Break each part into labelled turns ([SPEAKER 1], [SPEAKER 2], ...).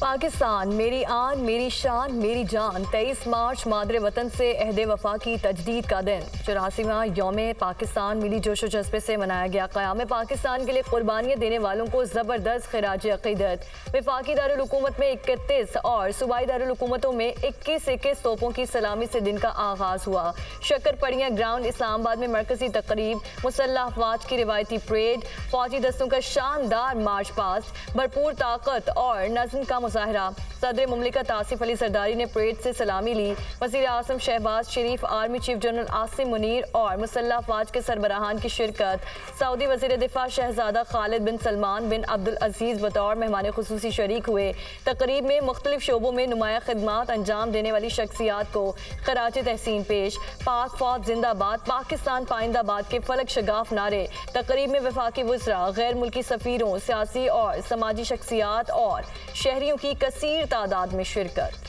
[SPEAKER 1] पाकिस्तान मेरी आन मेरी शान मेरी जान। 23 मार्च मादरे वतन से अहद वफा की तजदीद का दिन। 84वां यौम पाकिस्तान मिली जोशो जज्बे से मनाया गया। क़याम पाकिस्तान के लिए कुर्बानियाँ देने वालों को ज़बरदस्त खिराज अक़ीदत। वफाकी दारुल-हुकूमत में 31 और सूबाई दारुल-हुकूमतों में 21 तोपों की सलामी से दिन का आगाज़ हुआ। शक्करपड़ियाँ ग्राउंड इस्लामाबाद में मरकजी तकरीब, मुसल्लह अफवाज की रिवायती परेड, फौजी दस्तों का शानदार मार्च पास्ट, भरपूर ताकत और नज़्म का मुजाहरा। सदर मुमलिकत आसिफ अली जरदारी ने परेड से सलामी ली। वज़ीर आज़म Shahbaz Sharif, army chief general Asim Munir और मुसल्लह अफवाज के सरबराहान की शिरकत। सऊदी वज़ीर दिफा शहजादा खालिद बिन सलमान बिन अब्दुल अजीज़ बतौर मेहमान खुसूसी शरीक हुए। तकरीब में मुख्तलिफ शोबों में नुमाया खिदमात अंजाम देने वाली शख्सियात को खराज तहसीन पेश। पाक फौज जिंदाबाद, पाकिस्तान पाइंदाबाद के फलक शगाफ नारे। तकरीब में वफाकी वज़रा, गैर मुल्की सफ़ीरों, सियासी और समाजी शख्सियात और शहरियों की कसीर तादाद में शिरकत।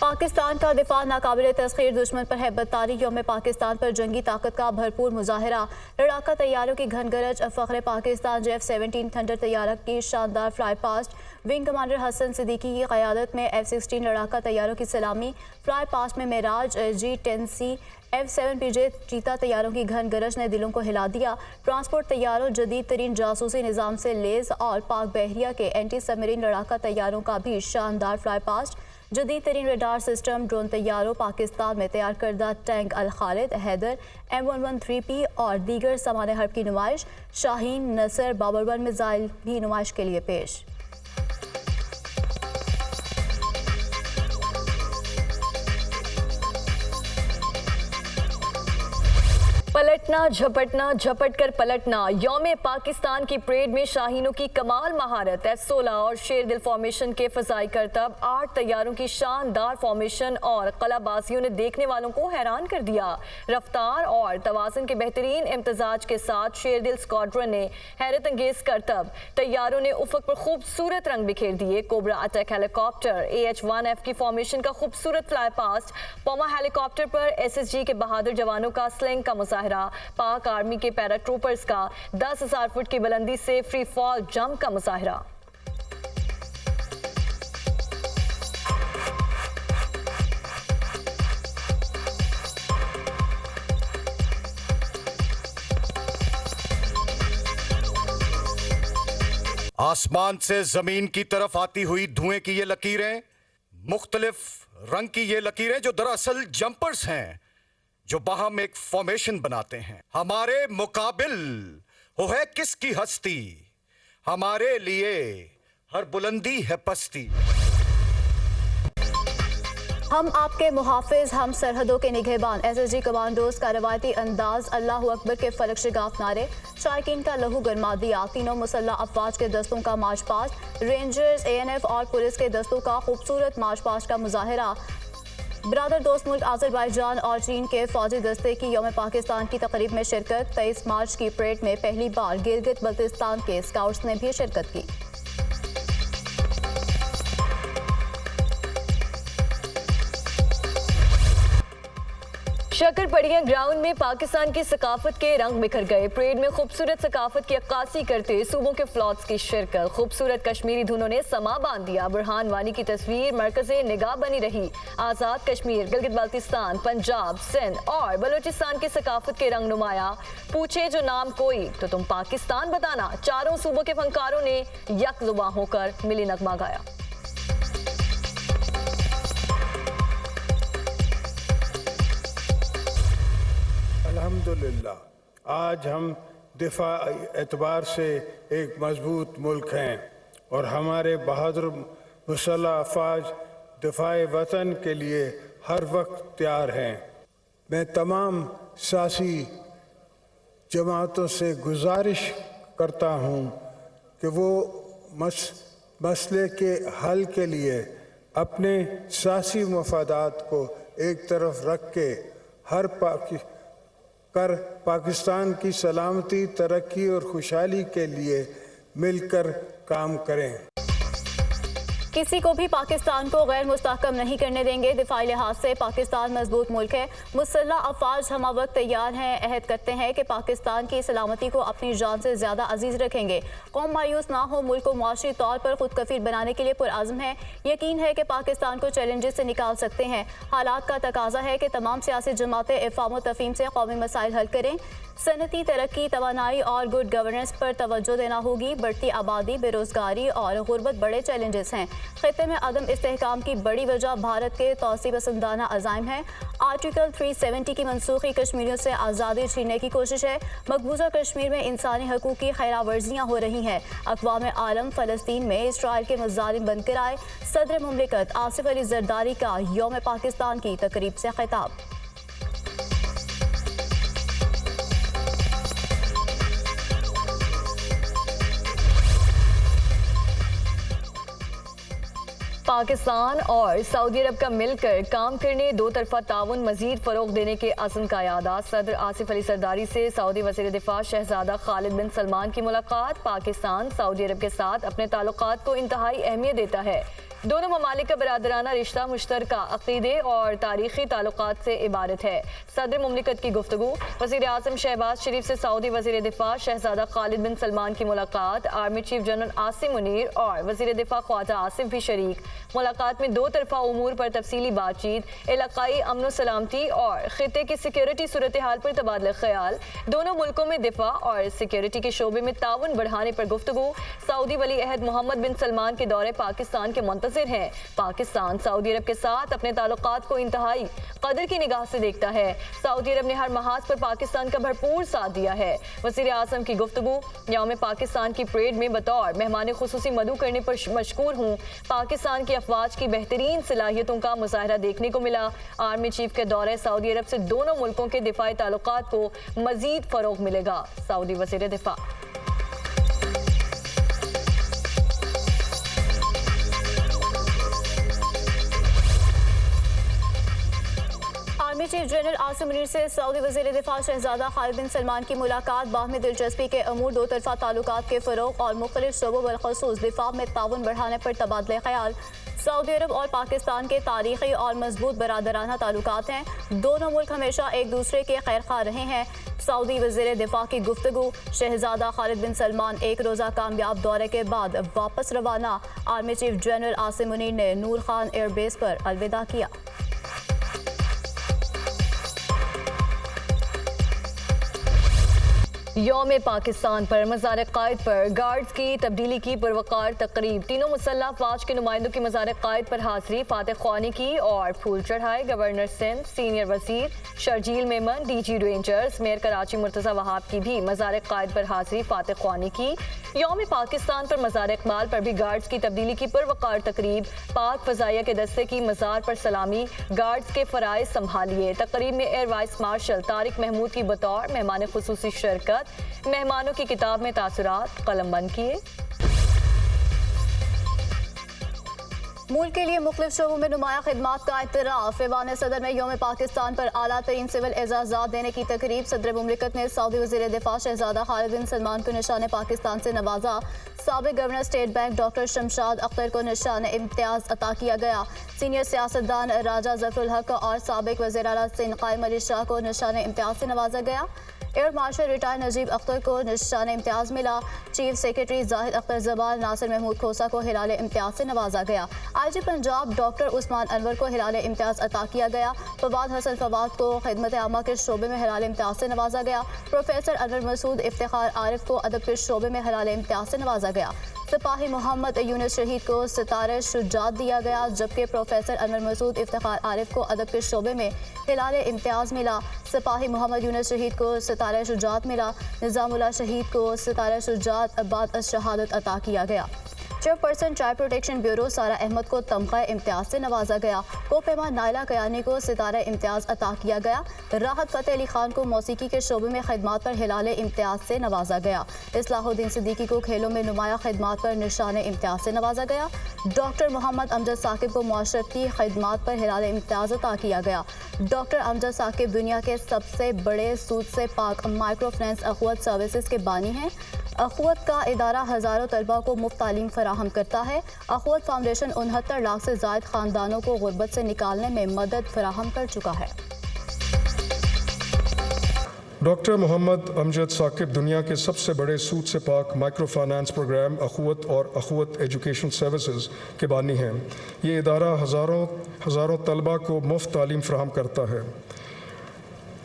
[SPEAKER 2] पाकिस्तान का दिफा नाकाबिल तस्खीर, दुश्मन पर है बदतारी। यौम पाकिस्तान पर जंगी ताकत का भरपूर मुजाहरा। लड़ाका तैयारों की घनगरज। फ़ख्र पाकिस्तान F-17 थंडर तैयारा की शानदार fly past. Wing commander Hasan Siddiqui की क़यादत में F-16 लड़ाका तैयारों की सलामी। फ्लाई पास्ट में मेराज G-10C F-7PJ चीता तैयारों की घन गरज ने दिलों को हिला दिया। ट्रांसपोर्ट तैयारों, जदीद तरीन जासूसी निज़ाम से लेस और पाक बहरिया के एंटी सबमरीन लड़ाका तैयारों का भी शानदार फ्लाई पास्ट। जदीद तरीन रडार सिस्टम, ड्रोन तैयारों, पाकिस्तान में तैयार करदा टैंक अल खालिद, हैदर, M113P और दीगर सामान हर्ब की नुमाइश। शाहीन, नसर, बाबर 1 मिसाइल भी नुमाइश के लिए पेश।
[SPEAKER 1] पलटना झपटना झपट कर पलटना। यौम पाकिस्तान की परेड में शाहीनों की कमाल महारत। F-16 और शेर दिल फॉर्मेशन के फजाई करतब, 8 तैयारों की शानदार फॉर्मेशन और कलाबाजियों ने देखने वालों को हैरान कर दिया। रफ्तार और तवाज़ुन के बेहतरीन इम्तजाज के साथ शेर दिल स्क्वाड्रन ने हैरत अंगेज करतब। तैयारों ने उफक पर खूबसूरत रंग बिखेर दिए। कोबरा अटैक हेलीकॉप्टर AH-1F की फॉर्मेशन का खूबसूरत फ्लाई पास्ट। पौमा हेलीकॉप्टर पर SSG के बहादुर जवानों का स्लिंग का मुजाहरा। पाक आर्मी के पैराट्रूपर्स का 10,000 फुट की बुलंदी से फ्री फॉल जंप का मुजाहरा।
[SPEAKER 3] आसमान से जमीन की तरफ आती हुई धुएं की ये लकीरें, मुख्तलिफ रंग की ये लकीरें जो दरअसल जंपर्स हैं, जो बाहम एक फॉर्मेशन बनाते हैं। हमारे मुकाबिल वो है किसकी हस्ती, हमारे लिए हर बुलंदी है पस्ती।
[SPEAKER 2] हम आपके मुहाफिज, हम सरहदों के निगहबान। SSG कमांडोज का रवायती अंदाज, अल्लाहु अकबर के फलक शगाफ नारे। शायकीन का लहू गरमा दिया। तीनों मुसल्लह अफवाज के दस्तों का मार्च पास्ट। रेंजर्स, ANF और पुलिस के दस्तों का खूबसूरत मार्च पास्ट का मुजाहरा। ब्रादर दोस्त मुल्क आज़रबाईजान और चीन के फौजी दस्ते की यौम पाकिस्तान की तकरीब में शिरकत। 23 मार्च की परेड में पहली बार गिलगित बल्तिस्तान के स्काउट्स ने भी शिरकत की।
[SPEAKER 1] शक्करपड़ियाँ ग्राउंड में पाकिस्तान की सकाफत के रंग बिखर गए। परेड में खूबसूरत सकाफत की अक्कासी करते सूबों के फ्लॉट्स की शिरकत। खूबसूरत कश्मीरी धुनों ने समा बांध दिया। बुरहान वानी की तस्वीर मरकज़े निगाह बनी रही। आज़ाद कश्मीर, गिलगित बाल्तिस्तान, पंजाब, सिंध और बलूचिस्तान की सकाफत के रंग नुमाया। पूछे जो नाम कोई तो तुम पाकिस्तान बताना। चारों सूबों के फनकारों ने यकजुबां होकर मिली नगमा गाया।
[SPEAKER 4] अल्हम्दुलिल्लाह आज हम दिफा एतबार से एक मजबूत मुल्क हैं और हमारे बहादुर मुसल्लह अफवाज दिफाए वतन के लिए हर वक्त तैयार हैं। मैं तमाम सियासी जमातों से गुजारिश करता हूँ कि वो मसले के हल के लिए अपने सियासी मफादात को एक तरफ रख के हर पाकिस्तान की सलामती, तरक्की और खुशहाली के लिए मिलकर काम करें।
[SPEAKER 2] किसी को भी पाकिस्तान को गैर मुस्तहकम नहीं करने देंगे। दिफाई लिहाज से पाकिस्तान मजबूत मुल्क है। मुसल्लह अफवाज हम वक्त तैयार हैं, अहद करते हैं कि पाकिस्तान की सलामती को अपनी जान से ज़्यादा अजीज़ रखेंगे। कौम मायूस ना हो, मुल्क को मुआशी तौर पर खुद कफील बनाने के लिए पुरआज़म है। यकीन है कि पाकिस्तान को चैलेंजेस से निकाल सकते हैं। हालात का तकाजा है कि तमाम सियासी जमातें इफ़ाम व तफ़हीम से कौमी मसाइल हल करें। सनती तरक्की, तवानाई और गुड गवर्नेंस पर तवज्जो देना होगी। बढ़ती आबादी, बेरोजगारी और गुर्बत बड़े चैलेंजेस हैं। खित्ते में अदम इस्तेहकाम की बड़ी वजह भारत के तौसी पसंदाना अज़ाइम है। आर्टिकल 370 की मनसूखी कश्मीरियों से आज़ादी छीनने की कोशिश है। मकबूजा कश्मीर में इंसानी हकूक़ की खैरावर्जियाँ हो रही हैं। अक़वाम आलम फ़लस्तीन में इसराइल के मुज़ालिम बंद कराए। सदर मुमलिकत आसिफ अली ज़रदारी का यौम पाकिस्तान की तकरीब से खिताब।
[SPEAKER 1] पाकिस्तान और सऊदी अरब का मिलकर काम करने, दो तरफा ताउन मजीद फ़रोग देने के अज़्म का यादा। सदर आसिफ अली ज़रदारी से सऊदी वज़ीर दिफा शहजादा खालिद बिन सलमान की मुलाकात। पाकिस्तान सऊदी अरब के साथ अपने ताल्लुकात को इंतहाई अहमियत देता है। दोनों ममालिक का बरादराना रिश्ता मुश्तरका अक़ीदे और तारीख़ी ताल्लुकात से इबारत है। सदर मुमलिकत की गुफ्तगू। वज़ीर आज़म शहबाज शरीफ से सऊदी वज़ीर दिफा शहजादा खालिद बिन सलमान की मुलाकात। Army chief general Asim Munir और वज़ीर दिफा ख्वाजा आसिफ भी शरीक। मुलाकात में दो तरफा उमूर पर तफसीली बातचीत, इलाकाई अमन सलामती और खित्ते की सिक्योरिटी सूरत हाल पर तबादला ख्याल। दोनों मुल्कों में दिफा और सिक्योरिटी के शोबे में ताउन बढ़ाने पर गुफ्तगू। सऊदी वली अहद मोहम्मद बिन सलमान के दौरे पाकिस्तान के मुंतज़िर हैं। पाकिस्तान सऊदी अरब के साथ अपने ताल्लुकात को इंतहाई कदर की निगाह से देखता है। सऊदी अरब ने हर महाज पर पाकिस्तान का भरपूर साथ दिया है। वज़ीर आज़म की गुफ्तगू। यौम पाकिस्तान की परेड में बतौर मेहमान खुसूसी मदऊ करने पर मशकूर हूँ। पाकिस्तान की अफवाज की बेहतरीन सलाहियतों का मुजाहरा देखने को मिला। आर्मी चीफ के दौरे सऊदी अरब से दोनों मुल्कों के दिफाई ताल्लुकात को मजीद फ़रोग मिलेगा। सऊदी वज़ीर दिफा।
[SPEAKER 2] Army chief general Asim Munir से सऊदी वज़ीर दिफा शहजादा खालिद बिन सलमान की मुलाकात। बाहमी दिलचस्पी के अमूर, दो तरफा ताल्लुकात के फ़रोग और मुख्तलिफ शोबों बलख़ुसूस दिफा में ताउन बढ़ाने पर तबादला ख्याल। सऊदी अरब और पाकिस्तान के तारीख़ी और मजबूत बरादराना ताल्लुकात हैं। दोनों मुल्क हमेशा एक दूसरे के खैरखा रहे हैं। सऊदी वज़ीर दिफा की गुफ्तगू। शहजादा खालिद बिन सलमान एक रोज़ा कामयाब दौरे के बाद वापस रवाना। Army chief general Asim Munir ने नूर खान एयरबेस पर अलविदा किया।
[SPEAKER 1] यौम पाकिस्तान पर मज़ार क़ायद पर गार्ड्स की तब्दीली की पुरवकार तकरीब। तीनों मुसल्लह अफवाज के नुमाइंदों की मज़ार क़ायद पर हाज़िरी, फातह ख्वानी की और फूल चढ़ाए। गवर्नर सिंध, सीनियर वज़ीर Sharjeel Memon, DG rangers mayor Karachi Murtaza Wahab की भी मज़ार क़ायद पर हाज़िरी, फातह ख्वानी की। यौम पाकिस्तान पर मज़ार इक़बाल पर भी गार्ड्स की तब्दीली की पुरवकार तकरीब। पाक फ़ज़ाइया के दस्ते की मज़ार पर सलामी, गार्ड्स के फ़राइज़ संभालिए। तकरीब में air vice marshal Tariq Mahmood की बतौर मेहमान खुसूसी शिरकत। मेहमानों की किताब में तासुरात कलमबंद किए।
[SPEAKER 2] मुल्क के लिए मुख्तलिफ शोबों में नुमाया खिदमात का एतराफ़। ऐवान सदर में यौम पाकिस्तान पर आला तरीन सिविल एजाज़ात देने की तकरीब। सदर मुमलिकत ने सऊदी वज़ीर दिफा शहजादा खालिद बिन सलमान को निशान पाकिस्तान से नवाजा। साबिक़ governor state bank doctor Shamshad Akhtar को निशान इम्तियाज़ अता किया गया। सीनियर सियासतदान राजा ज़फ़रुल हक और साबिक़ वज़ीर आला सिंध क़ाइम अली शाह को निशान इम्तियाज़ से नवाजा गया। Air marshal retired Najeeb Akhtar को निशान इम्तियाज़ मिला। चीफ सेक्रेटरी जाहिद अख्तर जबाल, नासिर महमूद खोसा को हिलाल इम्तियाज़ से नवाजा गया। IG पंजाब डॉक्टर उस्मान अनवर को हिलाल इम्तियाज़ अता किया गया। फवाद हसन फवाद को खिदमत आमा के शोबे में हिलाल इम्तियाज़ से नवाजा गया। प्रोफेसर अनवर मसूद इफ्तिखार आरिफ को अदब के शोबे में हिलाल इम्तियाज़ से नवाजा गया। सिपाही मोहम्मद यूनुस शहीद को सितारे शुजात दिया गया, जबकि प्रोफेसर अनवर मसूद इफ्तिखार आरिफ को अदब के शोबे में हिलाल इम्तियाज़ मिला। सिपाही मोहम्मद यूनुस शहीद को सितारे शुजात मिला। निज़ामुल्लाह शहीद को सितारे शुजात बाद शहादत अता किया गया। चेयरपर्सन चाइल्ड प्रोटेक्शन ब्यूरो सारा अहमद को तमग़ा इम्तियाज़ से नवाजा गया। कोपेमा नाइला कयानी को सितारा इम्तियाज़ अता किया गया। राहत फ़तेह अली खान को मौसीकी के शोबे में खिदमात पर हिलाल इम्तियाज़ से नवाजा गया। इस्लाहुद्दीन सिद्दीकी को खेलों में नुमाया खिदमात पर निशान इम्तियाज़ से नवाजा गया। डॉक्टर मोहम्मद अमजद साकिब को मुआशरती खिदमात पर हिलाल इम्तियाज़ अता किया गया। डॉक्टर अमजद साकिब दुनिया के सबसे बड़े सूद से पाक माइक्रो फाइनेंस अख़ुवत सर्विसेज के बानी हैं। अखवत का इदारा हज़ारों तलबा को मुफ्त तालीम फराहम करता है। अखवत फाउंडेशन 69 लाख से ज़ायद ख़ानदानों को गुर्बत से निकालने में मदद फराहम कर चुका है।
[SPEAKER 5] डॉक्टर मोहम्मद अमजद साकिब दुनिया के सबसे बड़े सूद से पाक माइक्रो फाइनेंस प्रोग्राम अखवत और अखवत एजुकेशन सर्विसेज के बानी हैं। ये इदारा हज़ारों तलबा को मुफ्त तालीम फराहम करता है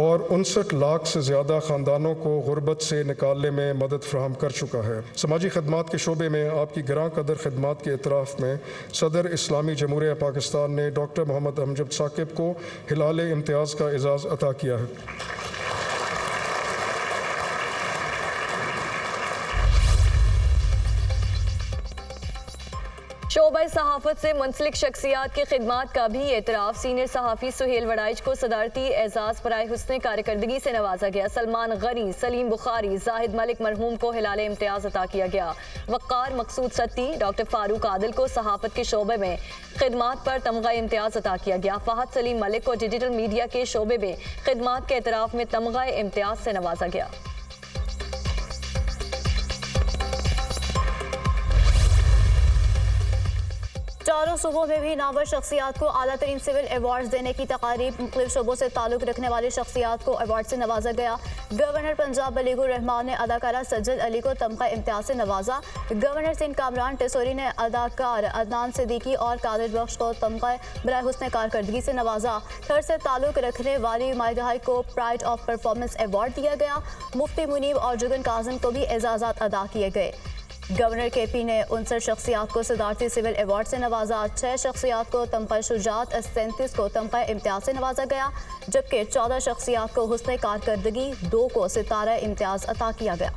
[SPEAKER 5] और 59 लाख से ज़्यादा ख़ानदानों को गुर्बत से निकालने में मदद फराहम कर चुका है। समाजी खदमात के शोबे में आपकी ग्रां कदर खदमात के एतराफ़ में सदर इस्लामी जमहूरिया पाकिस्तान ने डॉक्टर मोहम्मद अमजद साकिब को हिलाल इम्तियाज़ का एजाज़ अता किया है।
[SPEAKER 1] शोबा सहाफ़त से मुंसलिक शख्सियात की खिदमात का भी एतराफ़। सीनियर सहाफ़ी सुहेल वड़ाइच को सदारती एजाज़ बराए हुस्न कारकर्दगी से नवाजा गया। सलमान गनी, सलीम बुखारी, जाहिद मलिक मरहूम को हिलाल इम्तियाज़ अता किया गया। वक़ार मकसूद सत्ती, डॉक्टर फारूक आदिल को सहाफ़त के शोबे में खिदमात पर तमगा इम्तियाज़ अता किया गया। फ़हद सलीम मलिक को डिजिटल मीडिया के शोबे में खिदमात के एतराफ़ में तमगा इम्तियाज़ से नवाजा गया।
[SPEAKER 2] चारों सूबों में भी नामवर शख्सियात को आला तरीन सिविल अवार्ड देने की तकारीब। मुख्तलिफ शोबों से ताल्लुक़ रखने वाली शख्सियात को अवार्ड से नवाजा गया। गवर्नर पंजाब बलीगुर रहमान ने अदाकारा सज्जद अली को तमगा इम्तियाज़ से नवाजा। गवर्नर सिंध कामरान टेसोरी ने अदाकार अदनान सिद्दीकी और कादिर बख्श को तमगा बराए हुस्न कारकर्दगी से नवाजा। थर से ताल्लुक़ रखने वाली माहिदहाई को प्राइड ऑफ परफॉर्मेंस अवार्ड दिया गया। मुफ्ती मुनीब और जुगन काजम को भी एजाज़ात अदा किए गए। गवर्नर केपी ने 59 शख्सियात को सदारती सिविल अवार्ड से नवाजा। 6 शख्सियात को तमगा शुजात, 37 को तमगा इम्तियाज़ से नवाजा गया, जबकि 14 शख्सियात को हुस्न कारकर्दगी, 2 को सितारा इम्तियाज़ अता किया गया।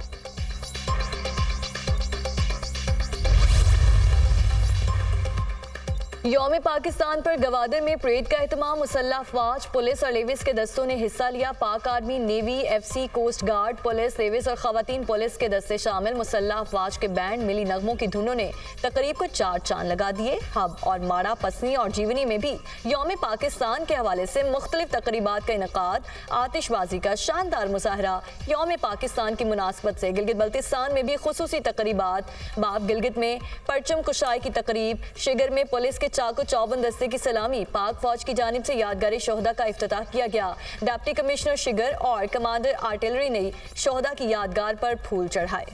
[SPEAKER 1] यौम पाकिस्तान पर गवादर में परेड का एहतमाम। मुसल्लह अफवाज, पुलिस और लेविस के दस्तों ने हिस्सा लिया। Pak army, navy, FC, coast guard, police, levies और खवातीन पुलिस के दस्ते शामिल। मुसल्लह अफवाज के बैंड, मिली नगमों की धुनों ने तकरीब को 4 चांद लगा दिए। हब और माड़ा, पसनी और जीवनी में भी यौम पाकिस्तान के हवाले से मुख्तलिफ तकरीबात का इनकाद। आतिशबाजी का शानदार मुजाहरा। यौम पाकिस्तान की मुनासबत से गिलगित बल्तिस्तान में भी खुसूसी तकरीबात। बाब गिलगित में परचम कुशाई की तकरीब। शिगर में पुलिस के चाको चौबंद दस्ते की सलामी। पाक फौज की जानिब से यादगारी शोहदा का इफ्तिताह किया गया। डिप्टी कमिश्नर शिगर और कमांडर आर्टिलरी ने शोहदा की यादगार पर फूल चढ़ाए।